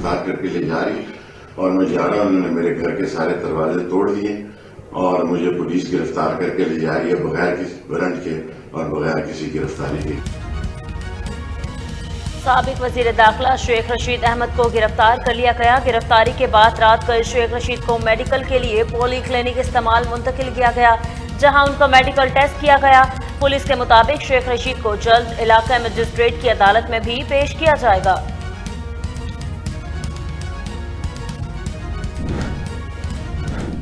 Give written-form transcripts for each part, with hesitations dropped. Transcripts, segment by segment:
गिरफ्तार करके ले जा रही और मैं जा रहा हूँ। उन्होंने मेरे घर के सारे दरवाजे तोड़ दिए और मुझे पुलिस गिरफ्तार करके ले जा रही है बगैर किसी वारंट के और बगैर किसी गिरफ्तारी के। साबिक वजीर दाखिला शेख रशीद अहमद को गिरफ्तार कर लिया गया। गिरफ्तारी के बाद रात को शेख रशीद को मेडिकल के लिए पोली क्लिनिक इस्तेमाल मुंतकिल किया गया, जहां उनका मेडिकल टेस्ट किया गया। पुलिस के मुताबिक शेख रशीद को जल्द इलाका मजिस्ट्रेट की अदालत में भी पेश किया जाएगा।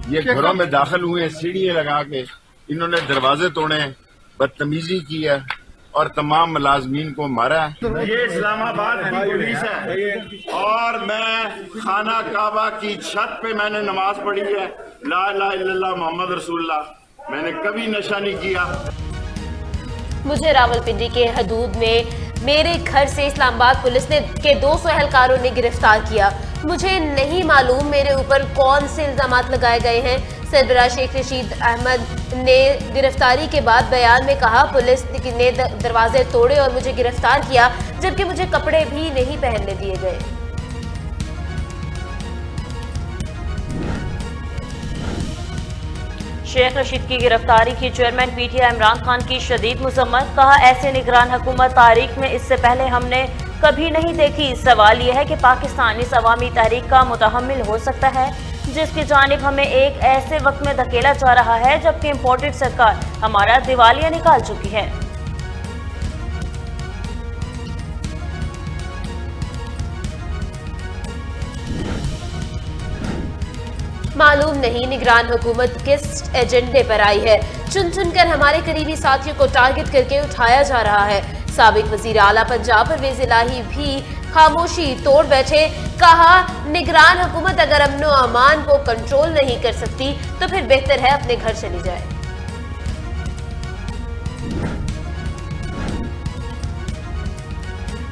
ये घरों में दाखिल हुए, सीढ़ियां लगा के इन्होंने दरवाजे तोड़े, बदतमीजी की है और तमाम मुलाजमीन को मारा है। ये इस्लामाबाद की पुलिस है और मैं खाना काबा की छत पे मैंने नमाज पढ़ी है, ला इलाहा इल्लल्लाह मोहम्मद रसूलुल्लाह। मैंने कभी नशा नहीं किया। मुझे रावलपिंडी के हदूद में मेरे घर से इस्लामाबाद पुलिस ने के 200 एहलकारों ने गिरफ्तार किया। मुझे नहीं मालूम मेरे ऊपर कौन से इल्जामात लगाए गए हैं। सरबराह शेख रशीद अहमद ने गिरफ्तारी के बाद बयान में कहा, पुलिस ने दरवाजे तोड़े और मुझे गिरफ्तार किया, जबकि मुझे कपड़े भी नहीं पहनने दिए गए। शेख रशीद की गिरफ्तारी की चेयरमैन पीटीआई इमरान खान की शदीद मजम्मत। कहा, ऐसे निगरान हुकूमत तारीख में इससे पहले हमने कभी नहीं देखी। सवाल यह है कि पाकिस्तान इस अवामी तहरीक का मुतहम्मिल हो सकता है जिसकी जानिब हमें एक ऐसे वक्त में धकेला जा रहा है जबकि इम्पोर्टेड सरकार हमारा दिवालिया निकाल चुकी है। मालूम नहीं निगरान हुकूमत किस एजेंडे पर आई है। चुन चुनकर हमारे करीबी साथियों को टारगेट करके उठाया जा रहा है। साबिक वजीर आला पंजाब परवेज इलाही भी खामोशी तोड़ बैठे। कहा, निगरान हुकूमत अगर अमनो अमान को कंट्रोल नहीं कर सकती तो फिर बेहतर है अपने घर चली जाए।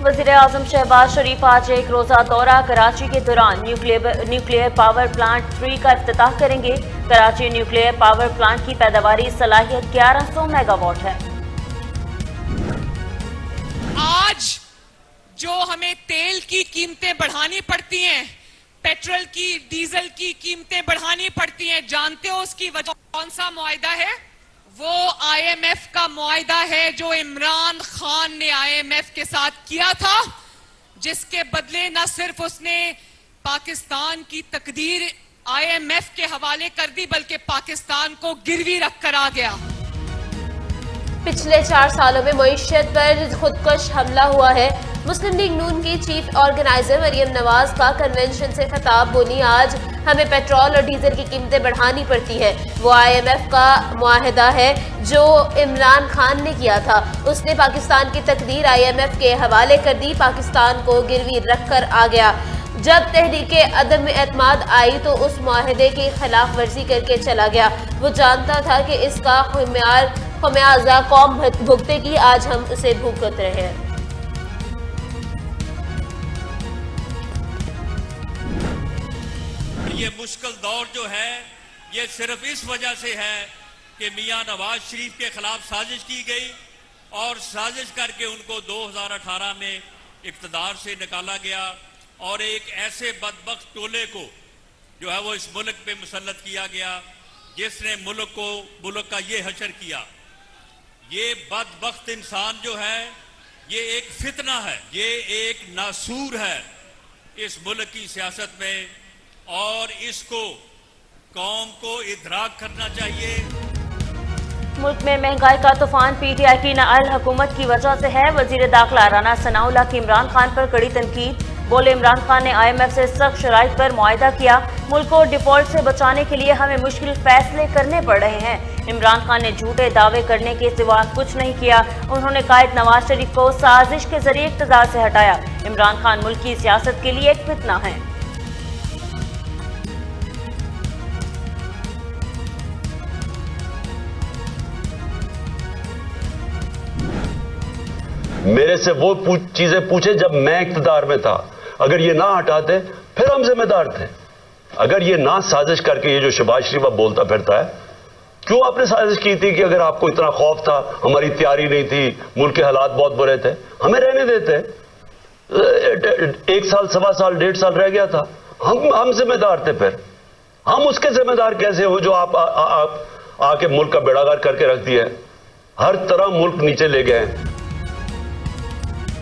वज़ीर आज़म शहबाज शरीफ आज एक रोजा दौरा कराची के दौरान न्यूक्लियर पावर प्लांट 3 का इफ्तिताह करेंगे। कराची न्यूक्लियर पावर प्लांट की पैदावारी सलाहियत 1100 मेगावाट है। आज जो हमें तेल की कीमतें बढ़ानी पड़ती हैं, पेट्रोल की, डीजल की कीमतें बढ़ानी पड़ती हैं, जानते हो उसकी वजह कौन सा मुआहिदा है? वो आईएमएफ का मुआहिदा है जो इमरान खान ने आईएमएफ के साथ किया था, जिसके बदले न सिर्फ उसने पाकिस्तान की तकदीर आईएमएफ के हवाले कर दी बल्कि पाकिस्तान को गिरवी रखकर आ गया। पिछले 4 सालों में मईशत पर खुदकश हमला हुआ है। मुस्लिम लीग नून की चीफ ऑर्गेनाइजर मरियम नवाज का कन्वेंशन से खिताब बोली, आज हमें पेट्रोल और डीजल की कीमतें बढ़ानी पड़ती है। वो आईएमएफ का मुआहिदा है जो इमरान खान ने किया था। उसने पाकिस्तान की तकदीर आईएमएफ के हवाले कर दी, पाकिस्तान को गिरवी रखकर आ गया। जब तहरीक अदम एतमाद आई तो उस मुआहिदे की खिलाफ वर्जी करके चला गया। वो जानता था कि इसका खमियाजा कौम भुगतेगी, आज हम उसे भुगत रहे हैं। ये मुश्किल दौर जो है ये सिर्फ इस वजह से है कि मियां नवाज शरीफ के खिलाफ साजिश की गई और साजिश करके उनको 2018 में इक़्तिदार से निकाला गया और एक ऐसे बदबख्त टोले को जो है वो इस मुल्क पे मुसल्लत किया गया जिसने मुल्क का ये हशर किया। ये बदबख्त इंसान जो है ये एक फितना है, ये एक नासूर है इस मुल्क की सियासत में और इसको कौम को इदराक करना चाहिए। मुल्क में महंगाई का तूफान पीटीआई की नाअहल हुकूमत की वजह से है। वजीर दाखिला राना सनाउल्लाह की इमरान खान पर कड़ी तनकीद। बोले, इमरान खान ने आईएमएफ से सख्त शराइत पर मुआहिदा किया। मुल्क को डिफॉल्ट से बचाने के लिए हमें मुश्किल फैसले करने पड़ रहे हैं। इमरान खान ने झूठे दावे करने के सिवा कुछ नहीं किया। उन्होंने कायद नवाज शरीफ को साजिश के जरिए इक़्तिदार से हटाया। इमरान खान मुल्क की सियासत के लिए एक फितना है। मेरे से वो चीजें पूछे जब मैं इक़्तिदार में था। अगर ये ना हटाते फिर हम जिम्मेदार थे। अगर ये ना साजिश करके, ये जो शहबाज शरीफ अब बोलता फिरता है, क्यों आपने साजिश की थी? कि अगर आपको इतना खौफ था, हमारी तैयारी नहीं थी, मुल्क के हालात बहुत बुरे थे, हमें रहने देते। 1 साल, 1.25 साल, 1.5 साल रह गया था। हम जिम्मेदार थे। फिर हम उसके जिम्मेदार कैसे हो जो आप आके मुल्क का बेड़ागार करके रख दिया है, हर तरह मुल्क नीचे ले गए।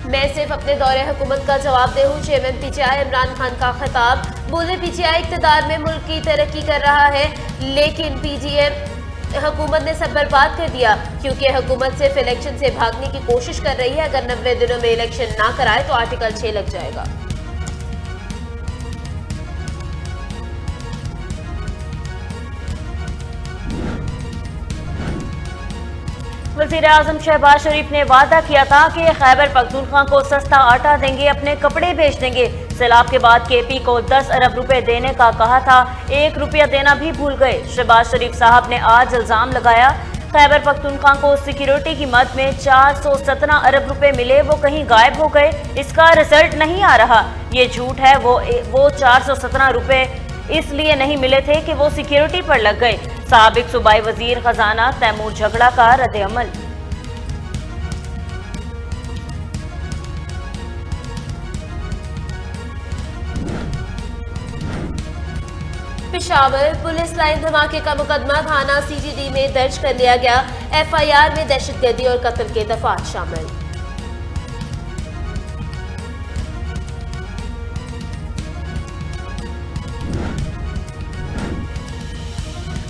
मैं सिर्फ अपने दौरे हुकूमत का जवाबदेह हूँ, चेयरमैन पीटीआई इमरान खान का खिताब। बोले पीटीआई इक़्तिदार में मुल्क की तरक्की कर रहा है, लेकिन पीडीएम हुकूमत ने सब बर्बाद कर दिया, क्योंकि हुकूमत सिर्फ इलेक्शन से भागने की कोशिश कर रही है। अगर 90 दिनों में इलेक्शन ना कराए तो आर्टिकल 6 लग जाएगा। वज़ीर आज़म शहबाज शरीफ ने वादा किया था कि खैबर पख्तूनख्वा को सस्ता आटा देंगे, अपने कपड़े बेच देंगे। सैलाब के बाद केपी को 10 अरब रुपए देने का कहा था, 1 रुपया देना भी भूल गए। शहबाज शरीफ साहब ने आज इल्जाम लगाया खैबर पख्तूनख्वा को सिक्योरिटी की मद में 417 अरब रुपए मिले, वो कहीं गायब हो गए, इसका रिजल्ट नहीं आ रहा। ये झूठ है। वो 417 रुपए इसलिए नहीं मिले थे कि वो सिक्योरिटी पर लग गए। साबिक सूबाई वजीर खजाना तैमूर झगड़ा का रद्द-ए-अमल। पेशावर पुलिस लाइन धमाके का मुकदमा थाना सीजीडी में दर्ज कर लिया गया। एफआईआर में दहशतगर्दी और कत्ल के दफात शामिल।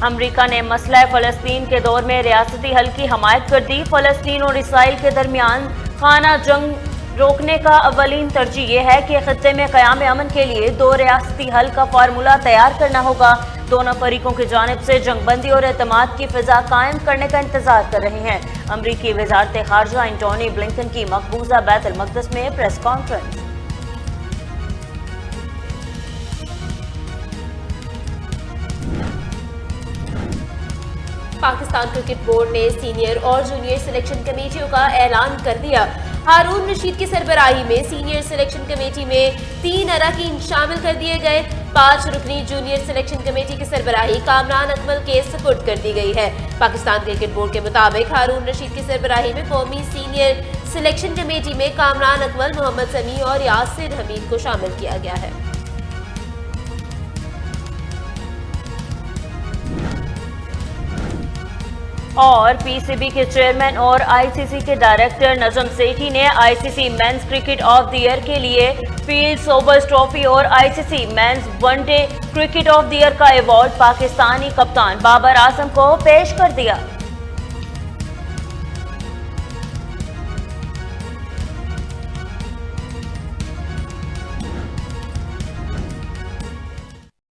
अमरीका ने मसला फ़लस्तीन के दौर में रियासती हल की हमायत कर दी। फ़लस्तीन और इसराइल के दरमियान खाना जंग रोकने का अवलीन तरजीह यह है कि खत्ते में क़याम अमन के लिए 2 रियासती हल का फार्मूला तैयार करना होगा। दोनों फरीकों की जानिब से जंगबंदी और एतमाद की फ़िज़ा कायम करने का इंतजार कर रहे हैं। अमरीकी वज़ारत ख़ारजा एंटोनी ब्लिंकन की मकबूजा बैतुल मक़दस में press conference. Pakistan cricket board ने सीनियर और जूनियर सिलेक्शन कमेटियों का ऐलान कर दिया। हारून रशीद की सरबराही में सीनियर सिलेक्शन कमेटी में 3 अरकान शामिल कर दिए गए। 5 रुकनी जूनियर सिलेक्शन कमेटी की सरबराही कामरान अकमल के सुपुर्द कर दी गई है। पाकिस्तान क्रिकेट बोर्ड के मुताबिक हारून रशीद की सरबराही में कौमी सीनियर सिलेक्शन कमेटी में कामरान अकमल, मोहम्मद समी और यासिर हमीद को शामिल किया गया है। और पीसीबी के चेयरमैन और आईसीसी के डायरेक्टर नजम सेठी ने ICC men's cricket of the year के लिए फील्ड सोबर्स ट्रॉफी और ICC men's one day cricket of the year का अवार्ड पाकिस्तानी कप्तान बाबर आजम को पेश कर दिया।